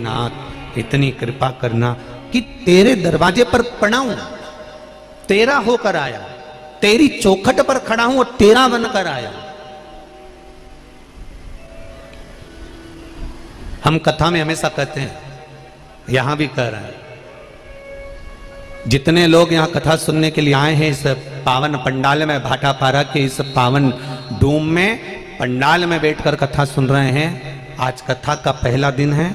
नाथ इतनी कृपा करना कि तेरे दरवाजे पर पड़ा हूं, तेरा होकर आया, तेरी चौखट पर खड़ा हूं और तेरा बनकर आया। हम कथा में हमेशा कहते हैं, यहां भी कह रहे हैं, जितने लोग यहां कथा सुनने के लिए आए हैं इस पावन पंडाल में, भाटापारा के इस पावन डूम में पंडाल में बैठकर कथा सुन रहे हैं, आज कथा का पहला दिन है।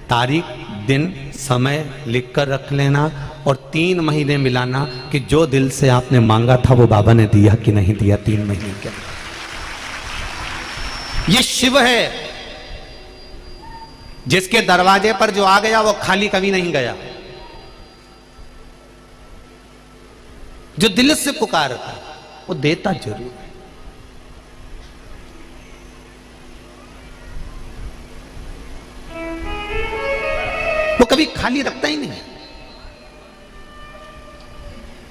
तारीख, दिन, समय लिखकर रख लेना और 3 महीने मिलाना कि जो दिल से आपने मांगा था वो बाबा ने दिया कि नहीं दिया 3 महीने के। ये शिव है जिसके दरवाजे पर जो आ गया वो खाली कभी नहीं गया, जो दिल से पुकारता वो देता जरूर है। वो कभी खाली रखता ही नहीं।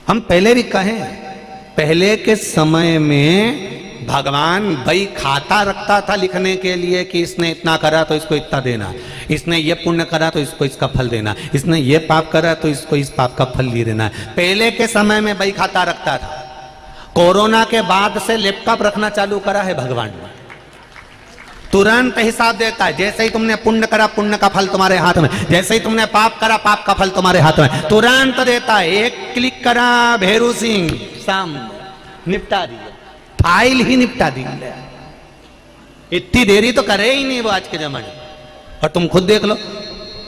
हम पहले भी कहें, पहले के समय में भगवान भाई खाता रखता था लिखने के लिए कि इसने इतना करा तो इसको इतना देना, इसने ये पुण्य करा तो इसको इसका फल देना, इसने ये पाप करा तो इसको इस पाप का फल नहीं देना। पहले के समय में भाई खाता रखता था। कोरोना के बाद से लैपटॉप रखना चालू करा है भगवान ने, तुरंत हिसाब देता है। जैसे ही तुमने पुण्य करा पुण्य का फल तुम्हारे हाथ में, जैसे ही तुमने पाप करा पाप का फल तुम्हारे हाथ में, तुरंत देता है। एक क्लिक करा भेरू सिंह सामने निपटा दिया, फाइल ही निपटा दी। इतनी देरी तो करे ही नहीं वो आज के जमाने। और तुम खुद देख लो,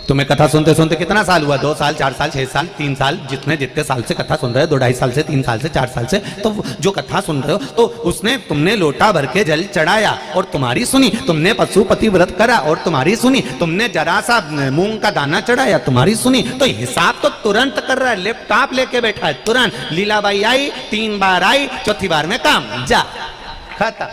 तुम्हें कथा सुनते सुनते कितना साल हुआ? 2 साल, 4 साल, 6 साल, 3 साल, जितने साल से कथा सुन रहे हो, 2-2.5 साल से, 3 साल से, 4 साल से, तो जो कथा सुन रहे हो तो उसने तुमने लोटा भर के जल चढ़ाया और तुम्हारी सुनी, तुमने पशुपति व्रत करा और तुम्हारी सुनी, तुमने जरा सा मूंग का दाना चढ़ाया तुम्हारी सुनी। तो हिसाब तो तुरंत कर रहा है, लैपटॉप लेके बैठा है तुरंत। लीलाबाई आई, 3 बार आई, चौथी बार में काम जा खाता।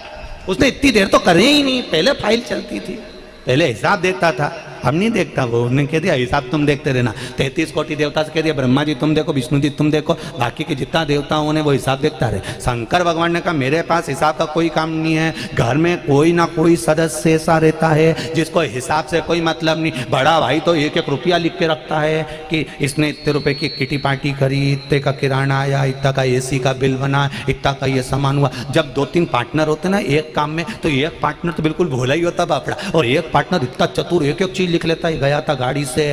उसने इतनी देर तो करे ही नहीं। पहले फाइल चलती थी, पहले हिसाब देखता था, हम नहीं देखता। वो उन्होंने कह दिया हिसाब तुम देखते रहना। 33 कोटि देवता से कह दिया ब्रह्मा जी तुम देखो, विष्णु जी तुम देखो, बाकी के जितना देवताओं ने वो हिसाब देखता रहे। शंकर भगवान ने कहा मेरे पास हिसाब का कोई काम नहीं है। घर में कोई ना कोई सदस्य ऐसा रहता है जिसको हिसाब से कोई मतलब नहीं। बड़ा भाई तो 1-1 रुपया लिख के रखता है कि इसने इतने रुपए की किटी पार्टी करी, इतने का किराना आया, इतना का AC का बिल बना, इतना का ये सामान हुआ। जब 2-3 पार्टनर होते ना एक काम में, तो एक पार्टनर तो बिल्कुल भोला ही होता बापड़ा, और एक पार्टनर इतना चतुर, एक चीज लिख लेता है। गया था गाड़ी से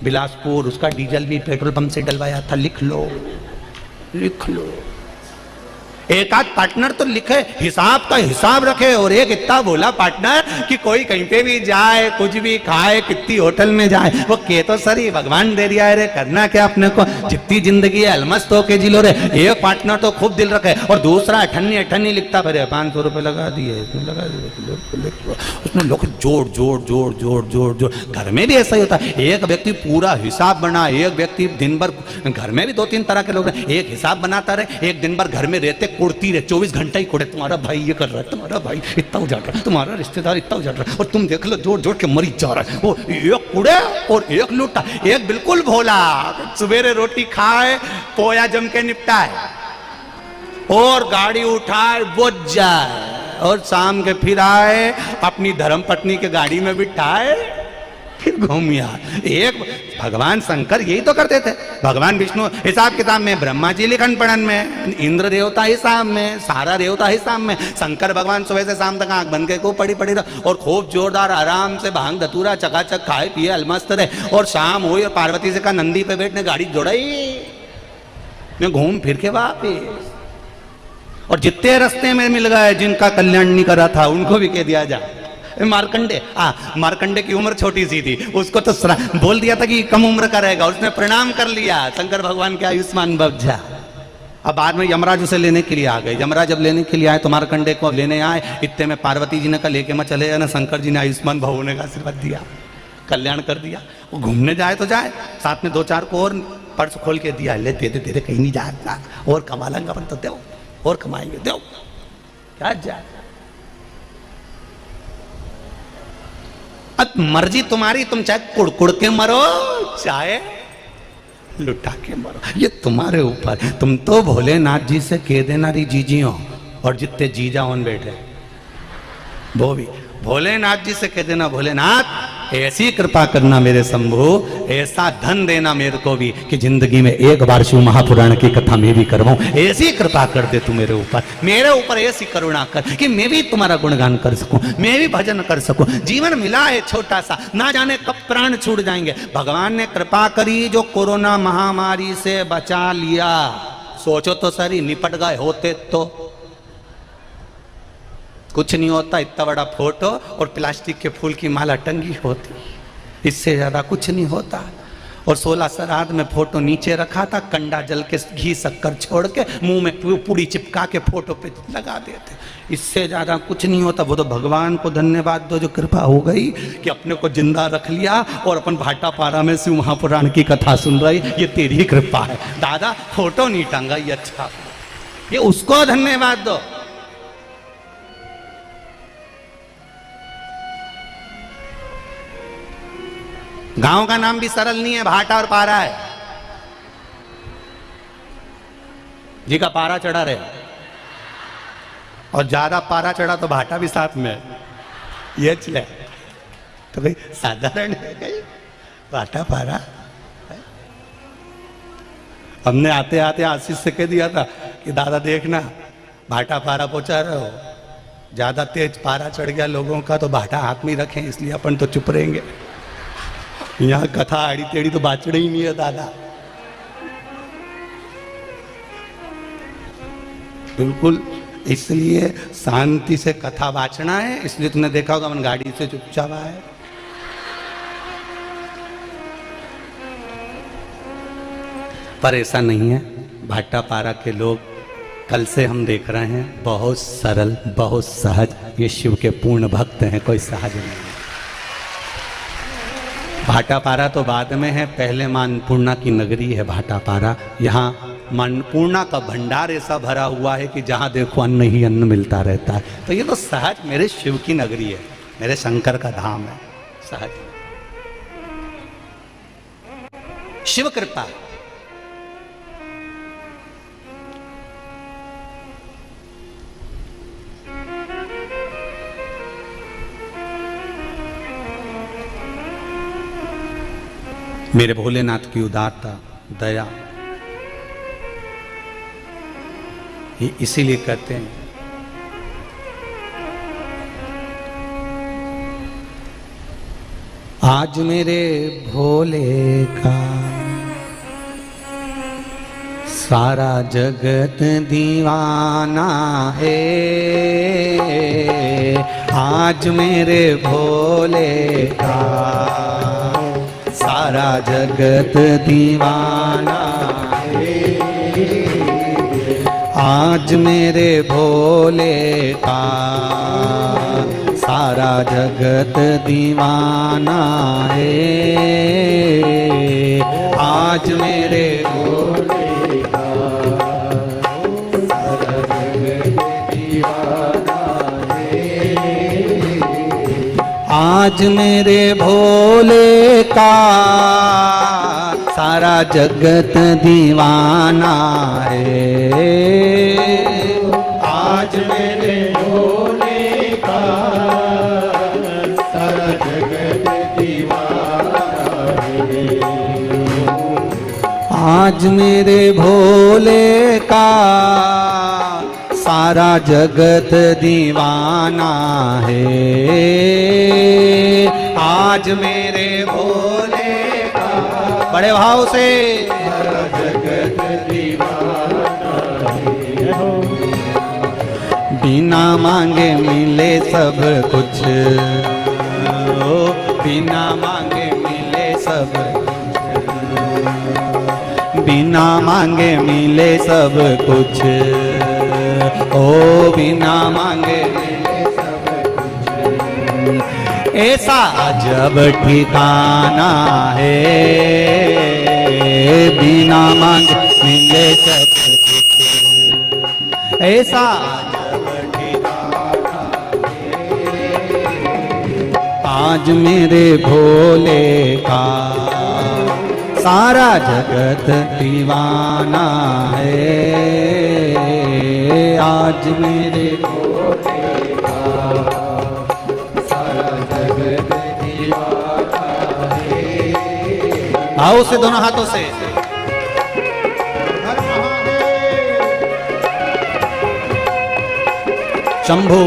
बिलासपुर, उसका डीजल भी पेट्रोल पंप से डलवाया था, लिख लो लिख लो। एक आध पार्टनर तो लिखे, हिसाब का हिसाब रखे, और एक इतना बोला पार्टनर कि कोई कहीं पे भी जाए, कुछ भी खाए, कितनी होटल में जाए, वो के तो सर भगवान दे दिया है रे, करना क्या अपने को, जितनी जिंदगी है अलमस्त होके जी लो रे। एक पार्टनर तो खूब दिल रखे और दूसरा अठन्नी लिखता फिर 500 रुपये लगा दिए, इसमें लगा दिए, उसमें लोग जोड़ जोड़ जोड़ जोड़ जोड़ जोड़। घर में भी ऐसा ही होता है, एक व्यक्ति पूरा हिसाब बना, एक व्यक्ति दिन भर, घर में भी 2-3 तरह के लोग हैं, एक हिसाब बनाता रहे, एक दिन भर घर में रहते कुड़ती रहे, 24 घंटा ही कुड़े, तुम्हारा भाई ये कर रहा है, तुम्हारा भाई इतना उजाड़ रहा है, तुम्हारा रिश्तेदार इतना उजाड़ रहा है, और तुम देख लो जोड़ जोड़ के मरी जा रहा है। वो एक कुड़े और एक लूटा, एक बिल्कुल भोला, सवेरे रोटी खाए, पोया जम के निपटाए और गाड़ी उठाए बुझ जाए, और शाम के फिर आए अपनी धर्म पत्नी के गाड़ी में बिठाए फिर घूम यार। एक भगवान शंकर यही तो करते थे। भगवान विष्णु हिसाब किताब में, ब्रह्मा जी लिखन पढ़न में, इंद्र देवता हिसाब में, सारा देवता हिसाब में, शंकर भगवान सुबह से शाम तक आंख बंद के को पड़ी रहा और खूब जोरदार आराम से भांग धतूरा चकाचक खाए पिए अलमस्त रहे। और शाम हुई और पार्वती से कहा नंदी पे बैठने गाड़ी जोड़ाई, घूम फिर के वापिस। और जितने रास्ते में मिल गए जिनका कल्याण नहीं करा था उनको भी कह दिया जाए। मार्कंडे की उम्र छोटी सी थी, उसको तो बोल दिया था कि कम उम्र का रहेगा, उसने प्रणाम कर लिया, शंकर भगवान के आयुष्मान भव जा। अब बाद में यमराज उसे लेने के लिए आ गए। यमराज जब लेने के लिए आए तो मार्कंडे को लेने आए, इतने में पार्वती जी ने कहा लेके मत चले ना, शंकर जी ने आयुष्मान भव होने का आशीर्वाद दिया, कल्याण कर दिया। वो घूमने जाए तो जाए, साथ में 2-4 को और पर्स खोल के दिया, ले दे दे कहीं नहीं जाता, और कमा लेंगे अपन तो दो, और कमाएंगे दो, क्या जाए। अब मर्जी तुम्हारी, तुम चाहे कुड़कुड़ के मरो चाहे लुटा के मरो, ये तुम्हारे ऊपर। तुम तो भोलेनाथ जी से कह देना री जीजियों, और जितने जीजा उन बैठे वो भी भोलेनाथ जी से कह देना भोलेनाथ ऐसी कृपा करना मेरे शंभु, ऐसा धन देना मेरे को भी कि जिंदगी में एक बार शिव महापुराण की कथा मैं भी करवाऊं। ऐसी कृपा कर दे तू मेरे ऊपर ऐसी करुणा कर कि मैं भी तुम्हारा गुणगान कर सकूं, मैं भी भजन कर सकूं। जीवन मिला है छोटा सा, ना जाने कब प्राण छूट जाएंगे। भगवान ने कृपा करी जो कोरोना महामारी से बचा लिया। सोचो तो सही, निपट गए होते तो कुछ नहीं होता। इतना बड़ा फोटो और प्लास्टिक के फूल की माला टंगी होती, इससे ज्यादा कुछ नहीं होता। और 16 श्राद्ध में फोटो नीचे रखा था, कंडा जल के घी शक्कर छोड़ के मुंह में पूड़ी चिपका के फोटो पे लगा देते, इससे ज्यादा कुछ नहीं होता। वो तो भगवान को धन्यवाद दो जो कृपा हो गई कि अपने को जिंदा रख लिया और अपन भाटापारा में शिव महापुराण की कथा सुन रही। ये तेरी कृपा है दादा, फोटो नहीं टांगा ये अच्छा, ये उसको धन्यवाद दो। गांव का नाम भी सरल नहीं है, भाटा और पारा है। जी का पारा चढ़ा रहे और ज्यादा पारा चढ़ा तो भाटा भी साथ में ये चले, तो भाई साधारण है कहीं भाटा पारा। हमने आते आते आशीष से कह दिया था कि दादा देखना भाटा पारा पहुंचा रहे हो, ज्यादा तेज पारा चढ़ गया लोगों का तो भाटा हाथ में रखें, इसलिए अपन तो चुप रहेंगे। यहाँ कथा आड़ी टेढ़ी तो बाचड़ ही नहीं है दादा, बिल्कुल। इसलिए शांति से कथा बाचना है, इसलिए तुमने देखा होगा अपन गाड़ी से चुपचाप आए। पर ऐसा नहीं है, भाटापारा के लोग कल से हम देख रहे हैं बहुत सरल, बहुत सहज, ये शिव के पूर्ण भक्त हैं, कोई सहज नहीं। भाटापारा तो बाद में है, पहले मां अन्नपूर्णा की नगरी है भाटापारा। यहाँ मां अन्नपूर्णा का भंडार ऐसा भरा हुआ है कि जहाँ देखो अन्न ही अन्न मिलता रहता है। तो ये तो सहज मेरे शिव की नगरी है, मेरे शंकर का धाम है, सहज शिव कृपा। मेरे भोलेनाथ की उदारता, दया, इसीलिए कहते हैं आज मेरे भोले का सारा जगत दीवाना है। आज मेरे भोले का सारा जगत दीवाना है। आज मेरे भोले का सारा जगत दीवाना है। आज मेरे भोले का सारा जगत दीवाना है। आज मेरे भोले का सारा जगत दीवाना है। आज मेरे भोले का सारा जगत दीवाना है। आज मेरे भोले का सारा जगत दीवाना है। आज मेरे भोले का बड़े भाव से सारा जगत दीवाना है। बिना मांगे मिले सब कुछ, बिना मांगे मिले सब कुछ, बिना मांगे मिले सब कुछ, ओ बिना मांगे मिले सब कुछ। ऐसा अजब ठिकाना है, बिना मांगे मिले सब कुछ। ऐसा अजब ठिकाना है। आज मेरे भोले का सारा जगत दीवाना है। आज मेरे भोले का सारा जगत दीवाना आओ उसे दोनों हाथों से। शंभू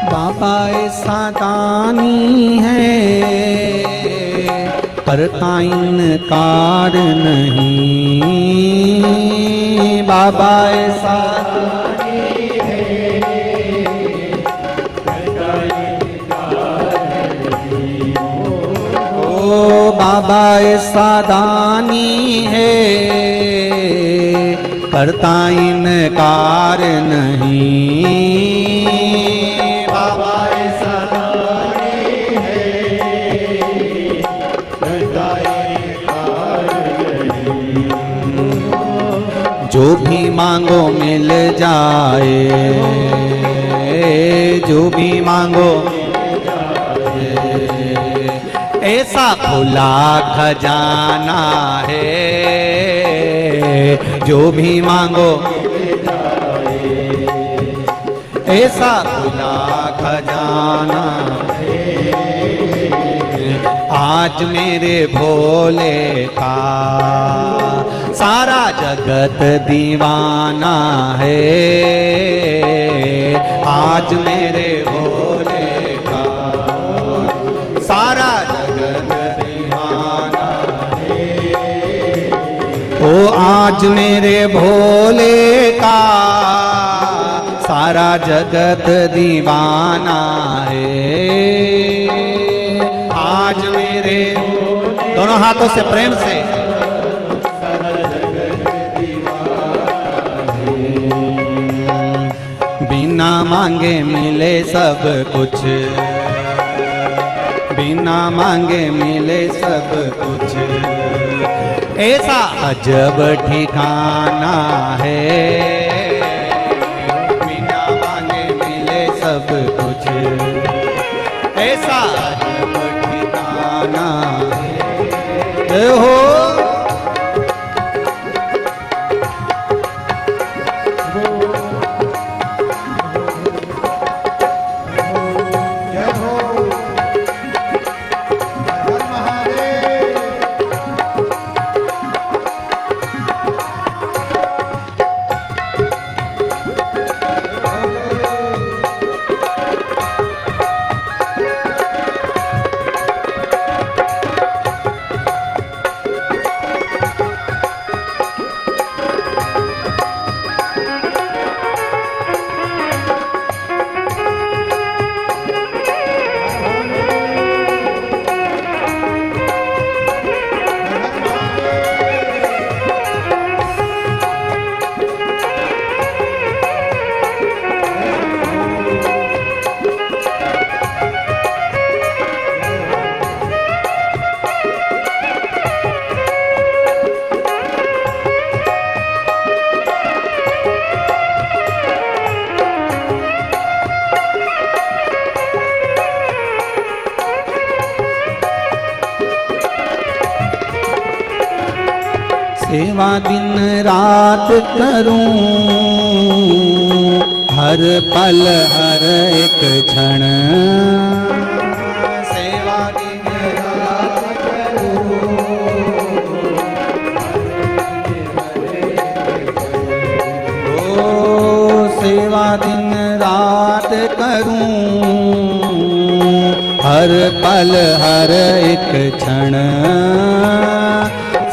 बाबा ऐसा दानी है करता इनकार नहीं। बाबा ऐसा दानी है करता इनकार नहीं। ओ बाबा ऐसा दानी है करता इनकार नहीं। जो भी मांगो मिल जाए, जो भी मांगो मिल जाए, ऐसा खुला खजाना है। जो भी मांगो मिल जाए, ऐसा खुला खजाना है। आज मेरे भोले का सारा जगत दीवाना है। आज मेरे भोले का सारा जगत दीवाना है। ओ आज मेरे भोले का सारा जगत दीवाना है। आज मेरे दोनों हाथों से प्रेम से बिना मांगे मिले सब कुछ, बिना मांगे मिले सब कुछ, ऐसा अजब ठिकाना है। बिना मांगे मिले सब कुछ, ऐसा अजब ठिकाना है। हो सेवा दिन रात करूं, हर पल हर एक क्षण। सेवा दिन रात करूं, पल हर एक क्षण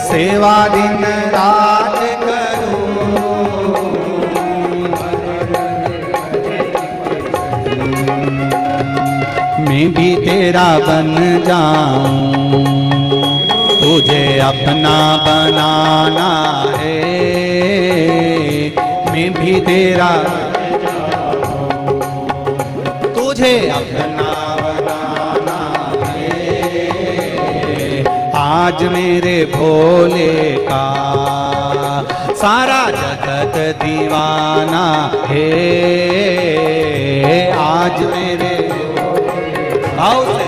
सेवा दिन रात करूं, मैं भी तेरा बन जाऊं, तुझे अपना बनाना है, मैं भी तेरा तुझे अपना बनाना है। आज मेरे भोले का सारा जगत दीवाना है, आज मेरे भाव से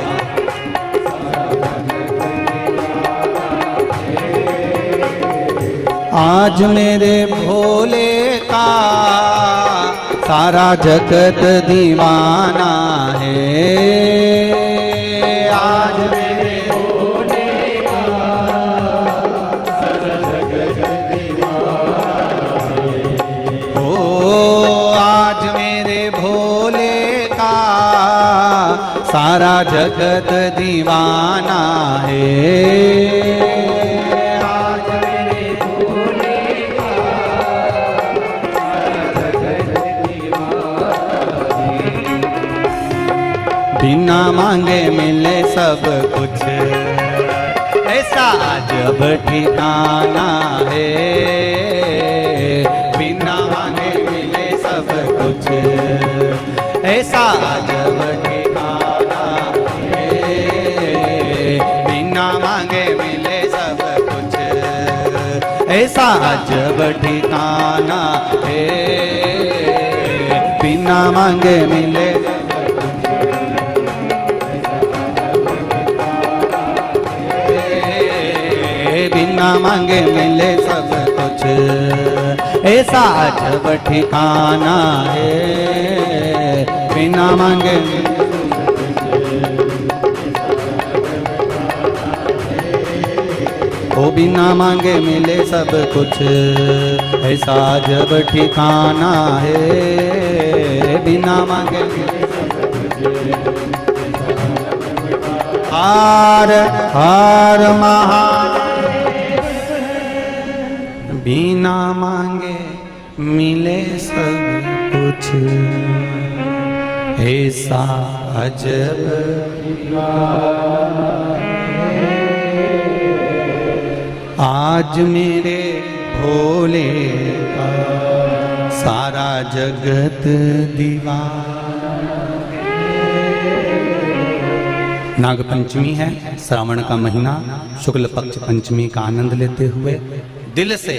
आज मेरे भोले का सारा जगत दीवाना है, आज मेरे भोले का सारा जगत दीवाना है। ओ आज मेरे भोले का सारा जगत दीवाना है, बिना मांगे मिले सब कुछ, ऐसा जब ठिकाना है, बिना मांगे मिले सब कुछ, ऐसा जब ठिकाना है, बिना मांगे मिले सब कुछ, ऐसा जब ठिकाना है, बिना मांगे मिले बिना मांगे मिले सब कुछ, ऐसा जब ठिकाना है, बिना मांगे ओ बिना मांगे मिले सब कुछ, ऐसा जब ठिकाना है, बिना मांगे हार हार महा बिना मांगे मिले सब कुछ, ऐसा अजब आज मेरे भोले का सारा जगत दीवाना। नागपंचमी है, श्रावण का महीना, शुक्ल पक्ष पंचमी का आनंद लेते हुए दिल से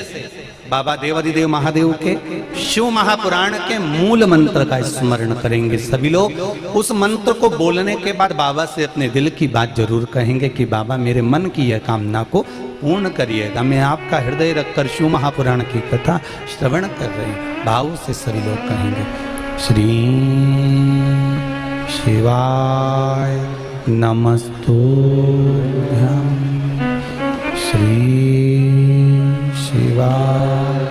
बाबा देवादिदेव महादेव के शिव महापुराण के मूल मंत्र का स्मरण करेंगे सभी लोग। उस मंत्र को बोलने के बाद बाबा से अपने दिल की बात जरूर कहेंगे कि बाबा मेरे मन की यह कामना को पूर्ण करिएगा। मैं आपका हृदय रखकर शिव महापुराण की कथा श्रवण कर रहे हैं, भाव से सभी लोग कहेंगे श्री शिवाय नमस्तुभ्यं, श्री शिवाय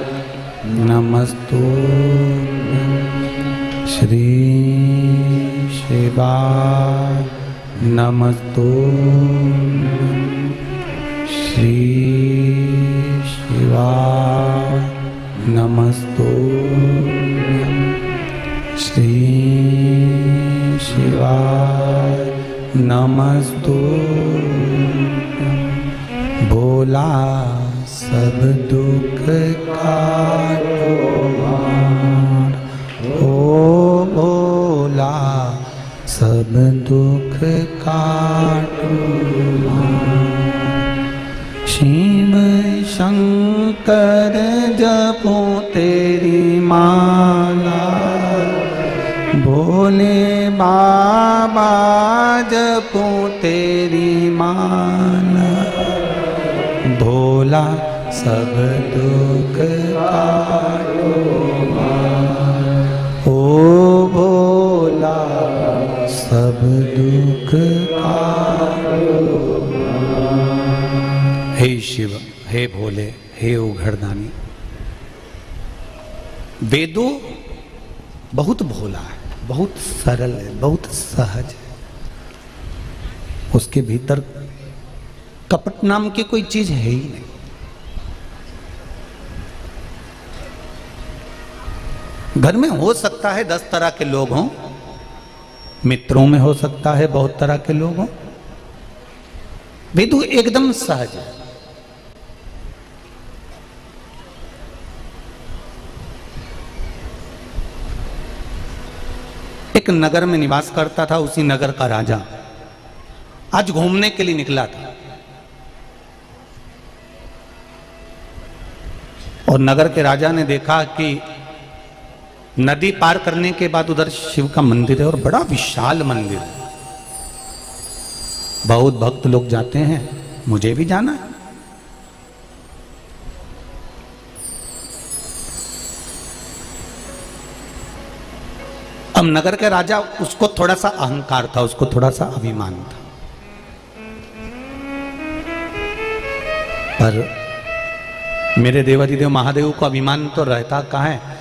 नमस्तुभ्यं, श्री शिवाय नमस्तुभ्यं, श्री शिवाय नमस्तुभ्यं, श्री शिवाय नमस्तुभ्यं। भोला सब दुख काटो मार, ओ भोला सब दुख काटो मार। शिव शंकर जपो तेरी माला, भोले बाबा जपो तेरी माला। भोला सब दुख काटो मार, ओ भोला सब दुख काटो मार। हे शिव, हे भोले, हे उघड़दानी। वेदों बहुत भोला है, बहुत सरल है, बहुत सहज है। उसके भीतर कपट नाम की कोई चीज है ही नहीं। घर में हो सकता है 10 तरह के लोग हों, मित्रों में हो सकता है बहुत तरह के लोग हों, विदु एकदम सहज है। एक नगर में निवास करता था, उसी नगर का राजा आज घूमने के लिए निकला था और नगर के राजा ने देखा कि नदी पार करने के बाद उधर शिव का मंदिर है और बड़ा विशाल मंदिर है, बहुत भक्त लोग जाते हैं, मुझे भी जाना है। अब नगर के राजा, उसको थोड़ा सा अहंकार था, उसको थोड़ा सा अभिमान था, पर मेरे देवाधिदेव महादेव को अभिमान तो रहता कहाँ है।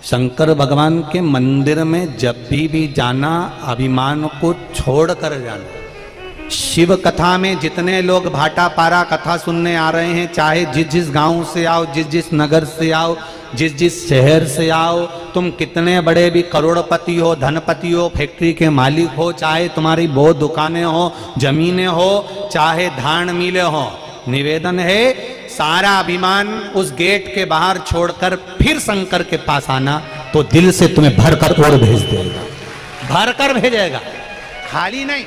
शंकर भगवान के मंदिर में जब भी जाना अभिमान को छोड़ कर जाना। शिव कथा में जितने लोग भाटा पारा कथा सुनने आ रहे हैं, चाहे जिस जिस गांव से आओ, जिस जिस नगर से आओ, जिस जिस शहर से आओ, तुम कितने बड़े भी करोड़पति हो, धनपति हो, फैक्ट्री के मालिक हो, चाहे तुम्हारी बहुत दुकानें हो, जमीनें हो, चाहे धान मिले हो, निवेदन है सारा अभिमान उस गेट के बाहर छोड़कर फिर शंकर के पास आना, तो दिल से तुम्हें भरकर और भेज देगा, भरकर भेजेगा, खाली नहीं।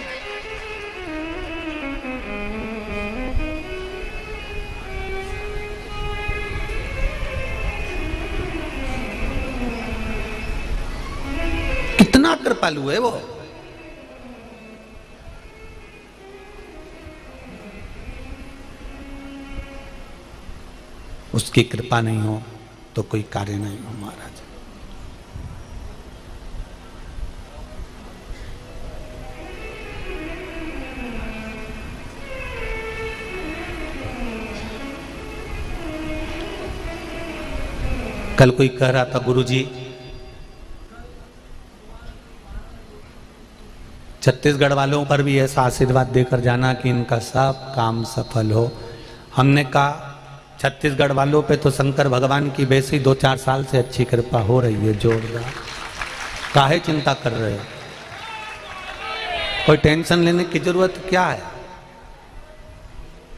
कितना कृपालु है वो। उसकी कृपा नहीं हो तो कोई कार्य नहीं हो महाराज। कल कोई कह रहा था, गुरुजी छत्तीसगढ़ वालों पर भी ऐसा आशीर्वाद देकर जाना कि इनका सब काम सफल हो। हमने कहा छत्तीसगढ़ वालों पे तो शंकर भगवान की वैसी 2-4 साल से अच्छी कृपा हो रही है, जोरदार, काहे चिंता कर रहे हो, कोई टेंशन लेने की जरूरत क्या है।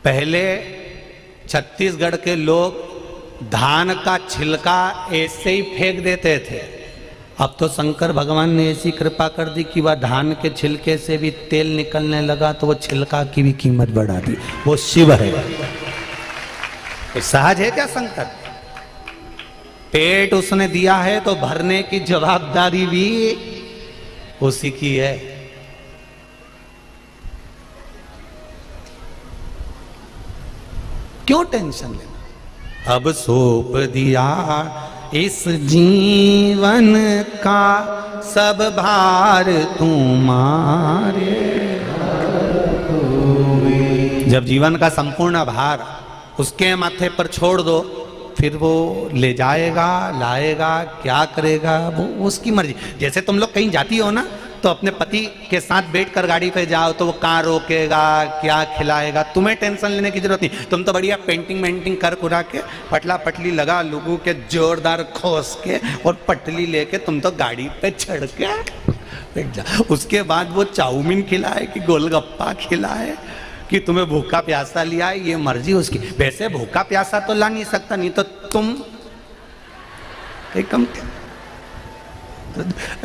पहले छत्तीसगढ़ के लोग धान का छिलका ऐसे ही फेंक देते थे, अब तो शंकर भगवान ने ऐसी कृपा कर दी कि वह धान के छिलके से भी तेल निकलने लगा, तो वो छिलका की भी कीमत बढ़ा दी। वो शिव है, सहज है क्या शंकर? पेट उसने दिया है तो भरने की जवाबदारी भी उसी की है। क्यों टेंशन लेना? अब सौंप दिया इस जीवन का सब भार तुम्हारे। जब जीवन का संपूर्ण भार उसके माथे पर छोड़ दो, फिर वो ले जाएगा, लाएगा, क्या करेगा वो उसकी मर्जी। जैसे तुम लोग कहीं जाती हो ना, तो अपने पति के साथ बैठकर गाड़ी पे जाओ तो वो कहाँ रोकेगा, क्या खिलाएगा, तुम्हें टेंशन लेने की जरूरत नहीं। तुम तो बढ़िया पेंटिंग वेंटिंग कर कुरा के, पटला पटली लगा, लोगों के जोरदार खोस के और पटली लेके तुम तो गाड़ी पे चढ़ के जा। उसके बाद वो चाउमीन खिलाए कि गोलगप्पा खिलाए कि तुम्हें भूखा प्यासा लिया, ये मर्जी उसकी। वैसे भूखा प्यासा तो ला नहीं सकता, नहीं तो तुम कम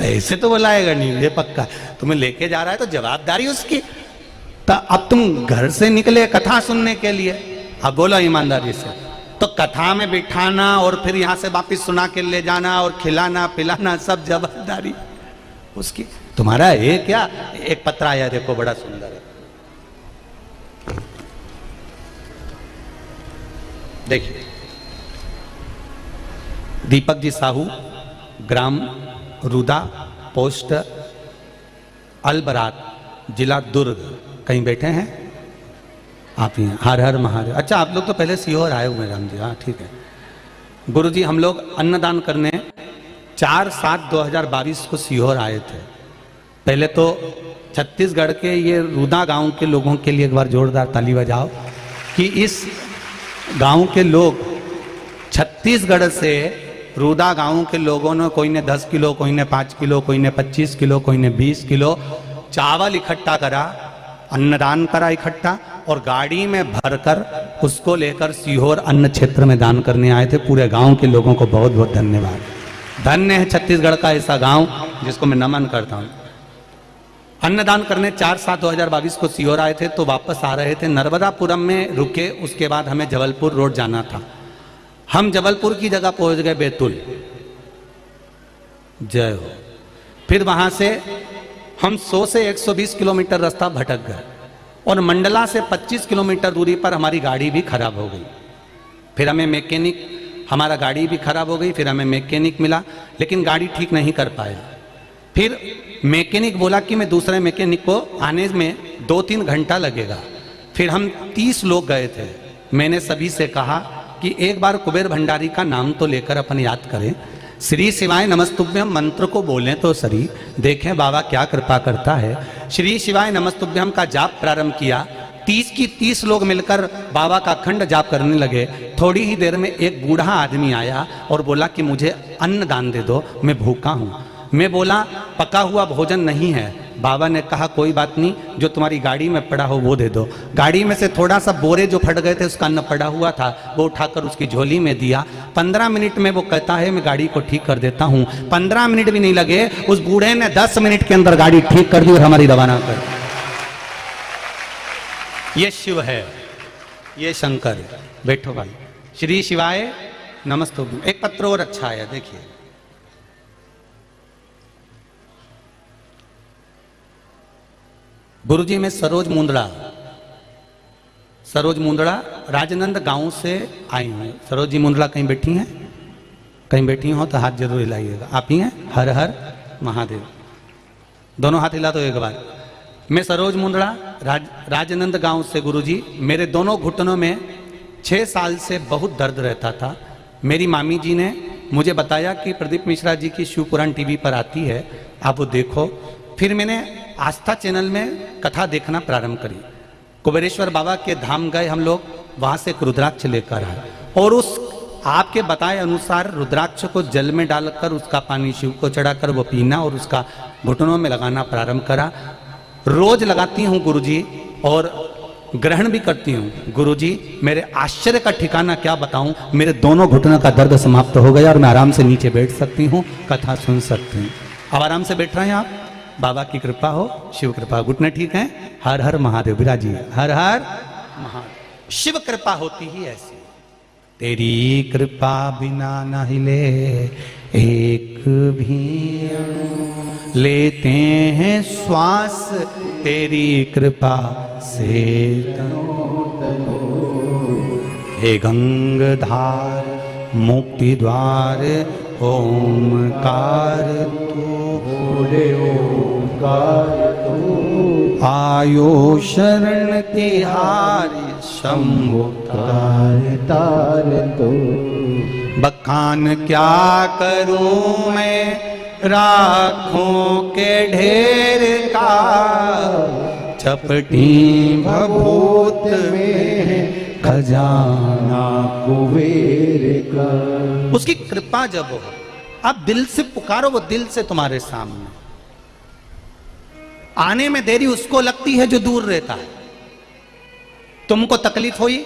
ऐसे तो वो लाएगा नहीं, ये पक्का। तुम्हें लेके जा रहा है तो जवाबदारी उसकी। तो अब तुम घर से निकले कथा सुनने के लिए, अब बोलो ईमानदारी से, तो कथा में बिठाना और फिर यहाँ से वापिस सुना के ले जाना और खिलाना पिलाना सब जवाबदारी उसकी। तुम्हारा है क्या? एक पत्र आया देखो, बड़ा सुंदर है, देखिए। दीपक जी साहू, ग्राम रुदा, पोस्ट अलबरात, जिला दुर्ग, कहीं बैठे हैं आप यहाँ? हर हर महादेव। अच्छा, आप लोग तो पहले सीहोर आए हुए राम जी, हाँ ठीक है। गुरु जी, हम लोग अन्नदान करने 4/7/2022 को सीहोर आए थे। पहले तो छत्तीसगढ़ के ये रूदा गांव के लोगों के लिए एक बार जोरदार ताली बजाओ कि इस गांव के लोग छत्तीसगढ़ से रूदा गांव के लोगों ने, कोई ने 10 किलो, कोई ने 5 किलो, कोई ने 25 किलो, कोई ने 20 किलो चावल इकट्ठा करा, अन्नदान करा इकट्ठा, और गाड़ी में भरकर उसको लेकर सीहोर अन्न क्षेत्र में दान करने आए थे। पूरे गांव के लोगों को बहुत बहुत धन्यवाद। धन्य है छत्तीसगढ़ का ऐसा गांव जिसको मैं नमन करता हूं। अन्नदान करने 4/7/2022 को सीहोर आए थे, तो वापस आ रहे थे, नर्मदापुरम में रुके, उसके बाद हमें जबलपुर रोड जाना था। हम जबलपुर की जगह पहुंच गए बैतूल, जय हो। फिर वहां से हम 100 से 120 किलोमीटर रास्ता भटक गए, और मंडला से 25 किलोमीटर दूरी पर हमारी गाड़ी भी खराब हो गई। फिर हमें मैकेनिक, हमारा गाड़ी भी खराब हो गई, फिर हमें मैकेनिक मिला, लेकिन गाड़ी ठीक नहीं कर पाए। फिर मैकेनिक बोला कि मैं दूसरे मैकेनिक को आने में 2-3 घंटा लगेगा। फिर हम 30 लोग गए थे। मैंने सभी से कहा कि एक बार कुबेर भंडारी का नाम तो लेकर अपन याद करें, श्री शिवाय नमस्तुभ्यम मंत्र को बोलें तो सही, देखें बाबा क्या कृपा करता है। श्री शिवाय नमस्तुभ्यम का जाप प्रारंभ किया। 30 की 30 लोग मिलकर बाबा का अखंड जाप करने लगे। थोड़ी ही देर में एक बूढ़ा आदमी आया और बोला कि मुझे अन्न दान दे दो, मैं भूखा हूँ। मैं बोला पका हुआ भोजन नहीं है। बाबा ने कहा कोई बात नहीं, जो तुम्हारी गाड़ी में पड़ा हो वो दे दो। गाड़ी में से थोड़ा सा बोरे जो फट गए थे उसका अन्न पड़ा हुआ था, वो उठाकर उसकी झोली में दिया। 15 मिनट में वो कहता है मैं गाड़ी को ठीक कर देता हूँ। 15 मिनट भी नहीं लगे, उस बूढ़े ने 10 मिनट के अंदर गाड़ी ठीक कर दी और हमारी रवाना कर। ये शिव है, ये शंकर है। बैठो भाई। श्री शिवाय नमस्तुभ्यम। एक पत्र और अच्छा है, देखिए। गुरुजी में सरोज मुंदड़ा राजनंद गांव से आई हूँ। सरोज जी मुंदड़ा कहीं बैठी हैं? कहीं बैठी हो तो हाथ जरूर हिलाइएगा। आप ही हैं? हर हर महादेव। दोनों हाथ हिला दो एक बार। मैं सरोज मुंदड़ा राजनंद गांव से। गुरुजी, मेरे दोनों घुटनों में 6 साल से बहुत दर्द रहता था। मेरी मामी जी ने मुझे बताया कि प्रदीप मिश्रा जी की शिव पुराण टीवी पर आती है, आप वो देखो। फिर मैंने आस्था चैनल में कथा देखना प्रारंभ करी। कुबेरेश्वर बाबा के धाम गए हम लोग, वहां से एक रुद्राक्ष लेकर आए, और उस आपके बताए अनुसार रुद्राक्ष को जल में डालकर उसका पानी शिव को चढ़ाकर वो पीना और उसका घुटनों में लगाना प्रारंभ करा। रोज लगाती हूँ गुरुजी, और ग्रहण भी करती हूँ। गुरुजी, मेरे आश्चर्य का ठिकाना क्या बताऊं, मेरे दोनों घुटनों का दर्द समाप्त हो गया और मैं आराम से नीचे बैठ सकती हूँ, कथा सुन सकती हूँ। अब आराम से बैठ रहे हैं आप, बाबा की कृपा हो, शिव कृपा। घुटने ठीक हैं? हर हर महादेव विराजी, हर हर महादेव। शिव कृपा होती ही ऐसी, तेरी कृपा बिना न हिले एक भी अणु, लेते हैं श्वास तेरी कृपा से तनो। हे गंगाधार मुक्ति द्वार ओमकार तू, बोले ओमकार तू, आयो शरण तिहारी शंभु तार तो। बखान क्या करूं मैं राखों के ढेर का, चपटी भभूत में खजाना कुबेर का। उसकी कृपा जब हो, आप दिल से पुकारो, वो दिल से तुम्हारे सामने। आने में देरी उसको लगती है जो दूर रहता है। तुमको तकलीफ हुई,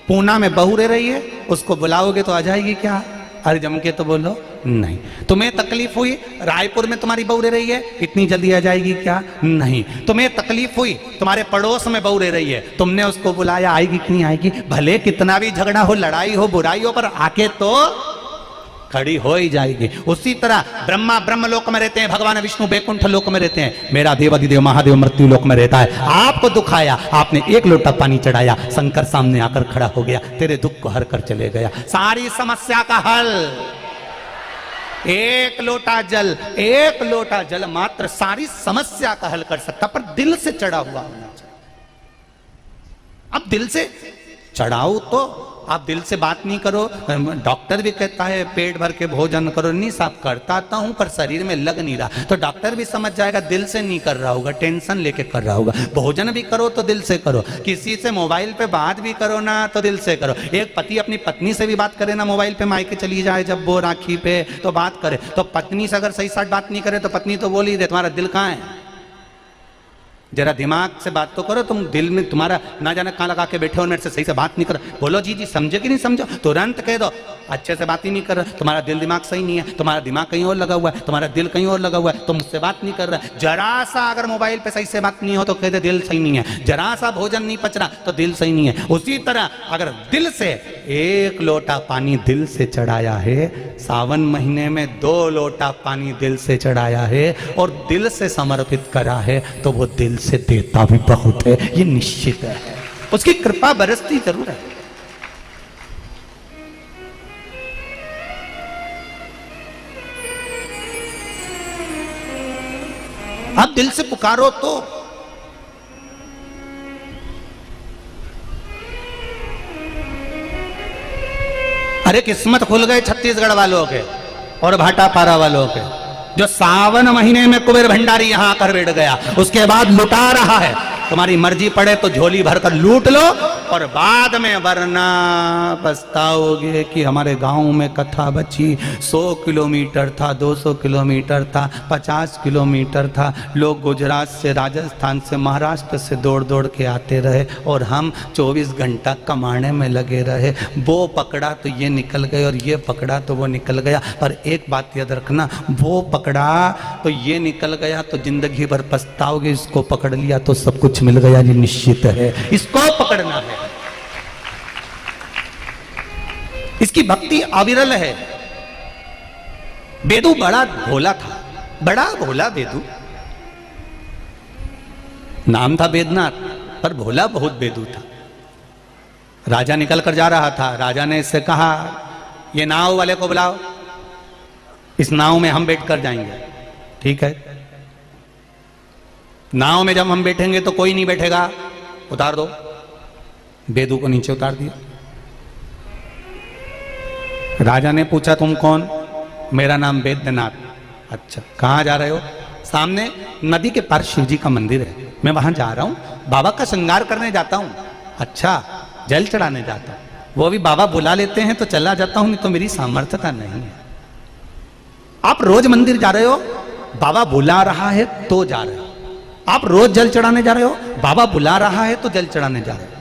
पूना में बहू रह रही है, उसको बुलाओगे तो आ जाएगी क्या? अरे जम के तो बोलो नहीं। तुम्हें तकलीफ हुई, रायपुर में तुम्हारी बहू रह रही है, इतनी जल्दी आ जाएगी क्या? नहीं। तुम्हें तकलीफ हुई, तुम्हारे पड़ोस में बहू रह रही है, तुमने उसको बुलाया, आएगी कि नहीं आएगी? भले कितना भी झगड़ा हो, लड़ाई हो, बुराई हो, पर आके तो खड़ी हो ही जाएगी। उसी तरह ब्रह्मा ब्रह्म लोक में रहते हैं, भगवान विष्णु बैकुंठ लोक में रहते हैं, मेरा देवाधिदेव महादेव मृत्यु लोक में रहता है। आपको दुखाया, आपने एक लोटा पानी चढ़ाया, शंकर सामने आकर खड़ा हो गया, तेरे दुख को हर कर चले गया। सारी समस्या का हल एक लोटा जल मात्र सारी समस्या का हल कर सकता, पर दिल से चढ़ा हुआ होना चाहिए। अब दिल से चढ़ाओ तो आप दिल से बात नहीं करो। डॉक्टर भी कहता है पेट भर के भोजन करो, नहीं साहब करता हूं पर शरीर में लग नहीं रहा, तो डॉक्टर भी समझ जाएगा दिल से नहीं कर रहा होगा, टेंशन लेके कर रहा होगा। भोजन भी करो तो दिल से करो, किसी से मोबाइल पे बात भी करो ना तो दिल से करो। एक पति अपनी पत्नी से भी बात करे ना मोबाइल पे, मायके चली जाए जब वो राखी पे तो बात करे, तो पत्नी से अगर सही साथ बात नहीं करे तो पत्नी तो बोल ही दे तुम्हारा दिल कहाँ है, जरा दिमाग से बात तो करो, तुम दिल में तुम्हारा ना जाने कहाँ लगा के बैठे हो, मेरे से सही से बात नहीं कर, बोलो जी जी समझे कि नहीं समझो, तुरंत कह दो अच्छे से बात ही नहीं कर रहा, तुम्हारा दिल दिमाग सही नहीं है, तुम्हारा दिमाग कहीं और लगा हुआ है, तुम्हारा दिल कहीं और लगा हुआ है, तुम मुझसे बात नहीं कर रहा। जरा सा अगर मोबाइल पे सही से बात नहीं हो तो कह दे दिल सही नहीं है, जरा सा भोजन नहीं पच रहा तो दिल सही नहीं है। उसी तरह अगर दिल से एक लोटा पानी दिल से चढ़ाया है, सावन महीने में 2 लोटा पानी दिल से चढ़ाया है और दिल से समर्पित करा है, तो वो दिल से देता भी बहुत है, ये निश्चित है, उसकी कृपा बरसती जरूर है। आप दिल से पुकारो तो अरे किस्मत खुल गए छत्तीसगढ़ वालों के और भाटापारा वालों के, जो सावन महीने में कुबेर भंडारी यहां आकर बैठ गया, उसके बाद लुटा रहा है। तुम्हारी मर्जी पड़े तो झोली भरकर लूट लो और बाद में वरना पछताओगे कि हमारे गांव में कथा बची, 100 किलोमीटर था, 200 किलोमीटर था, 50 किलोमीटर था, लोग गुजरात से, राजस्थान से, महाराष्ट्र से दौड़ दौड़ के आते रहे और हम 24 घंटा कमाने में लगे रहे। वो पकड़ा तो ये निकल गए और ये पकड़ा तो वो निकल गया, पर एक बात याद रखना, वो पकड़ा तो ये निकल गया तो जिंदगी भर पछताओगे, इसको पकड़ लिया तो सब कुछ मिल गया, ये निश्चित है, इसको पकड़ना है। इसकी भक्ति अविरल है। बेदू बड़ा भोला था, बड़ा भोला बेदू, नाम था बेदनाथ, पर भोला बहुत बेदू था। राजा निकल कर जा रहा था, राजा ने इससे कहा ये नाव वाले को बुलाओ, इस नाव में हम बैठ कर जाएंगे। ठीक है, नाव में जब हम बैठेंगे तो कोई नहीं बैठेगा, उतार दो। बेदू को नीचे उतार दिया। राजा ने पूछा तुम कौन? मेरा नाम बैद्यनाथ। अच्छा, कहाँ जा रहे हो? सामने नदी के पार शिव जी का मंदिर है, मैं वहां जा रहा हूं, बाबा का श्रृंगार करने जाता हूं। अच्छा, जल चढ़ाने जाता हूं, वो भी बाबा बुला लेते हैं तो चला जाता हूं, नहीं तो मेरी सामर्थ्यता नहीं है। आप रोज मंदिर जा रहे हो, बाबा बुला रहा है तो जा रहे हो। आप रोज जल चढ़ाने जा रहे हो, बाबा बुला रहा है तो जल चढ़ाने जा रहे हो।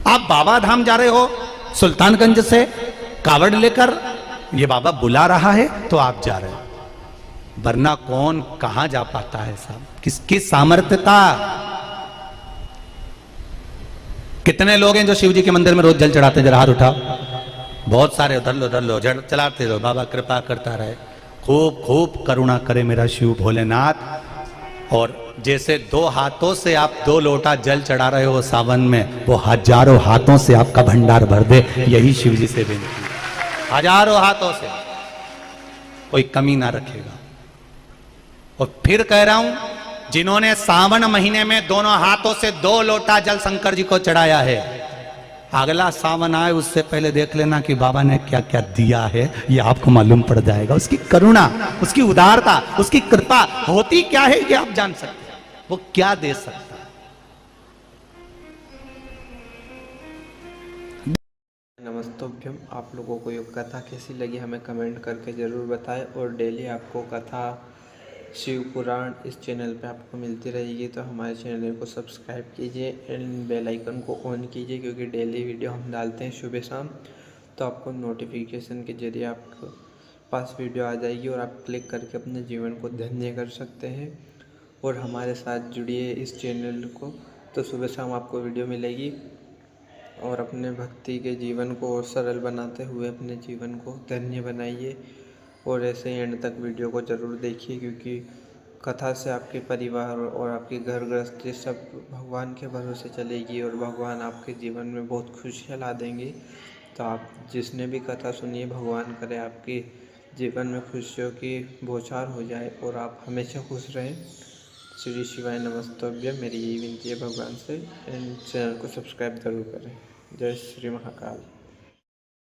आप बाबा धाम जा रहे हो सुल्तानगंज से कावड़ लेकर, ये बाबा बुला रहा है तो आप जा रहे हो, वरना कौन कहां जा पाता है साहब, किसकी सामर्थ्यता। कितने लोग हैं जो शिव जी के मंदिर में रोज जल चढ़ाते? जरा हाथ उठाओ। बहुत सारे। उधर लो जल चलाते रहो, बाबा कृपा करता रहे, खूब खूब करुणा करे मेरा शिव भोलेनाथ। और जैसे 2 हाथों से आप 2 लोटा जल चढ़ा रहे हो सावन में, वो हजारों हाथों से आपका भंडार भर दे, यही शिव जी से विनती है। हजारों हाथों से, कोई कमी ना रखेगा। और फिर कह रहा हूं, जिन्होंने सावन महीने में दोनों हाथों से 2 लोटा जल शंकर जी को चढ़ाया है, अगला सावन आए उससे पहले देख लेना कि बाबा ने क्या क्या दिया है, ये आपको मालूम पड़ जाएगा। उसकी करुणा, उसकी उदारता, उसकी कृपा होती क्या है ये आप जान सकते हैं, वो क्या दे सकता है। नमस्तोभ्यम। आप लोगों को ये कथा कैसी लगी हमें कमेंट करके ज़रूर बताएं, और डेली आपको कथा, शिव पुराण इस चैनल पे आपको मिलती रहेगी, तो हमारे चैनल को सब्सक्राइब कीजिए एंड बेल आइकन को ऑन कीजिए, क्योंकि डेली वीडियो हम डालते हैं सुबह शाम, तो आपको नोटिफिकेशन के जरिए आपके पास वीडियो आ जाएगी और आप क्लिक करके अपने जीवन को धन्य कर सकते हैं। और हमारे साथ जुड़िए इस चैनल को, तो सुबह शाम आपको वीडियो मिलेगी। और अपने भक्ति के जीवन को और सरल बनाते हुए अपने जीवन को धन्य बनाइए। और ऐसे ही एंड तक वीडियो को ज़रूर देखिए, क्योंकि कथा से आपके परिवार और आपके घर गृहस्थी सब भगवान के भरोसे चलेगी और भगवान आपके जीवन में बहुत खुशियाँ ला देंगे। तो आप जिसने भी कथा सुनी है, भगवान करे आपके जीवन में खुशियों की बौछार हो जाए और आप हमेशा खुश रहें। श्री शिवाय नमस्तोभ्य। मेरी यही विनती है भगवान से, एंड चैनल को सब्सक्राइब ज़रूर करें। जय श्री महाकाल।